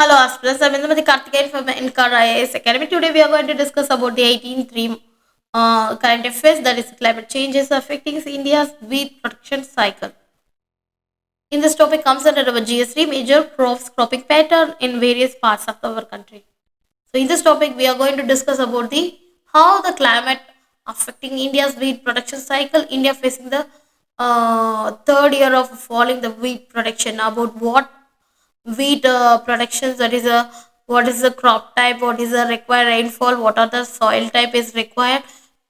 Hello, aspirants. I'm Indumati Karthikeyan from Incur IAS Academy. Today, we are going to discuss about the 18.3 current affairs, that is, climate changes affecting India's wheat production cycle. In this topic comes under our GS3 major cropping pattern in various parts of our country. So, in this topic, we are going to discuss about the how the climate affecting India's wheat production cycle. India facing the third year of falling the wheat production. About what wheat productions, that is a what is the crop type, what is the required rainfall, what are the soil type is required,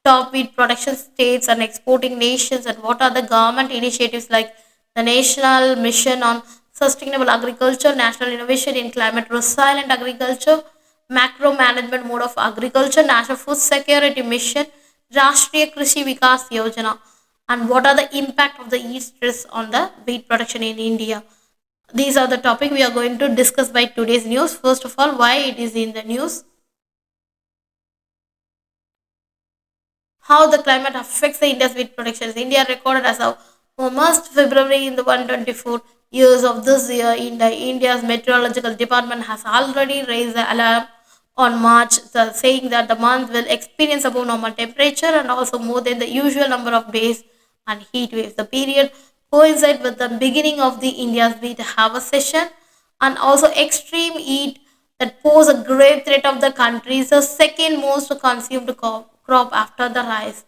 top wheat production states and exporting nations, and what are the government initiatives like the national mission on sustainable agriculture, national innovation in climate resilient agriculture, macro management mode of agriculture, national food security mission, Rashtriya Krishi Vikas Yojana, and what are the impact of the heat stress on the wheat production in India. These are the topic we are going to discuss by today's news. First of all, why it is in the news, how the climate affects the India's wheat productions. India recorded as of 1st February in the 124 years of this year. India's meteorological department has already raised the alarm on March, saying that the month will experience above normal temperature and also more than the usual number of days and heat waves. The period coincides with the beginning of the India's wheat harvest session and also extreme heat that pose a great threat of the country's second most consumed crop after the rice.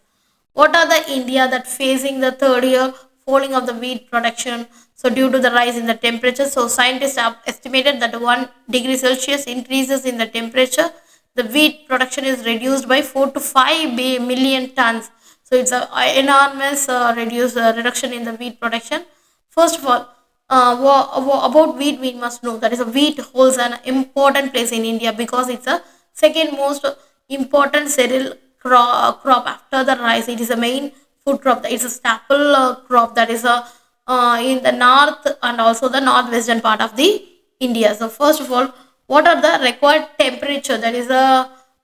What are the India that facing the third year falling of the wheat production? So due to the rise in the temperature, so scientists have estimated that 1 degree Celsius increases in the temperature, the wheat production is reduced by 4 to 5 million tons. So it's an enormous reduction in the wheat production. First of all, about wheat, we must know that is a wheat holds an important place in India because it's a second most important cereal crop after the rice. It is a main food crop. It's a staple crop that is in the north and also the northwestern part of the India. So first of all, what are the required temperature? That is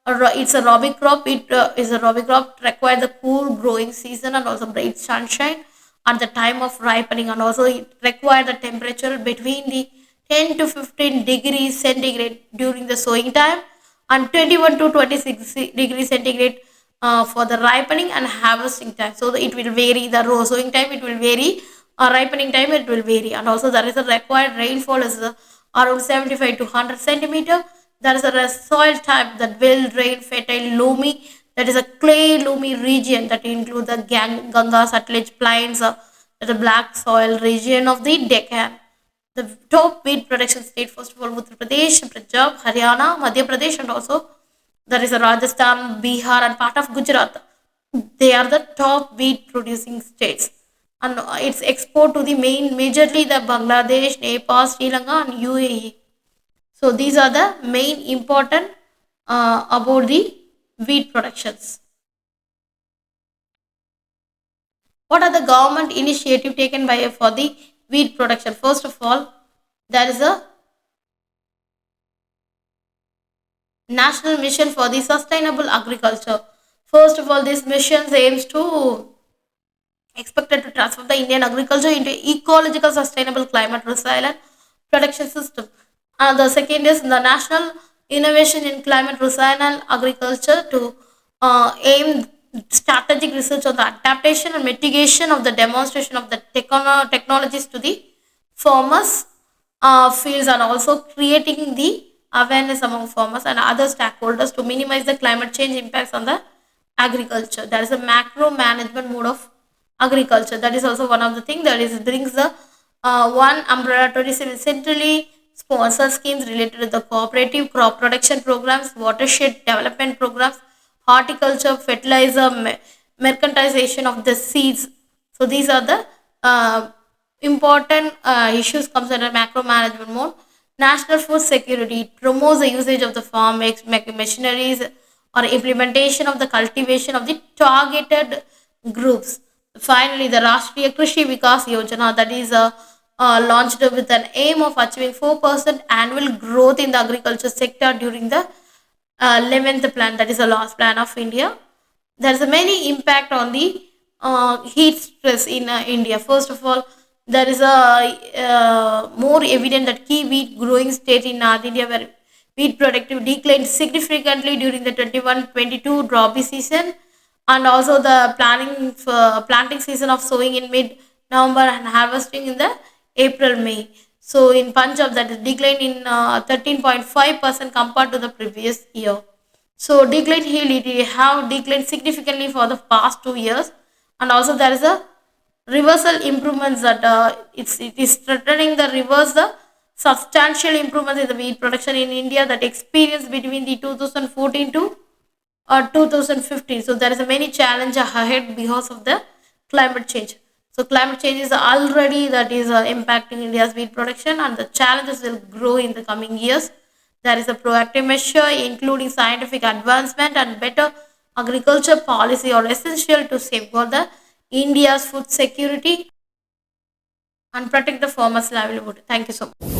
it's a rabi crop. It is a rabi crop require the cool growing season and also bright sunshine at the time of ripening, and also it require the temperature between the 10 to 15 degrees centigrade during the sowing time and 21 to 26 degrees centigrade for the ripening and harvesting time. So it will vary, the sowing time it will vary, ripening time it will vary, and also there is a required rainfall is around 75 to 100 centimeter. There is a soil type that well drained fertile loamy, that is a clay loamy region that includes the Ganga, Satluj plains, the black soil region of the Deccan. The top wheat production state, first of all, Uttar Pradesh, Punjab, Haryana, Madhya Pradesh, and also there is a Rajasthan, Bihar, and part of Gujarat. They are the top wheat producing states, and it's export to the majorly the Bangladesh, Nepal, Sri Lanka, and UAE. So these are the main important about the wheat productions. What are the government initiative taken by for the wheat production? First of all, there is a national mission for the sustainable agriculture. First of all, this mission aims to expected to transform the Indian agriculture into ecological, sustainable, climate resilient production system. And the second is the national innovation in climate resilient agriculture to aim strategic research on the adaptation and mitigation of the demonstration of the technologies to the farmers fields, and also creating the awareness among farmers and other stakeholders to minimize the climate change impacts on the agriculture. There is a macro management mode of agriculture. That is also one of the things that is brings the one umbrella to receive centrally sponsored schemes related to the cooperative crop production programs, watershed development programs, horticulture, fertilizer, mercantilization of the seeds. So these are the important issues comes under macro management mode. National food security, it promotes the usage of the farm machineries or implementation of the cultivation of the targeted groups. Finally, the Rashtriya Krishi Vikas Yojana, that is launched with an aim of achieving 4% annual growth in the agriculture sector during the 11th plan, that is the last plan of India. There is a many impact on the heat stress in India. First of all, There is a more evident that key wheat growing state in North India where wheat productivity declined significantly during the 21-22 Rabi season, and also the planting season of sowing in mid November and harvesting in the April May. So in Punjab, that is decline in 13.5% compared to the previous year. So decline hill it have declined significantly for the past 2 years, and also there is a reversal improvements that it is threatening the reverse the substantial improvements in the wheat production in India that experienced between the 2014 to 2015. So there is a many challenge ahead because of the climate change. So climate change is already that is impacting India's wheat production, and the challenges will grow in the coming years. There is a proactive measure including scientific advancement and better agriculture policy are essential to safeguard the India's food security and protect the farmers' livelihood. Thank you so much.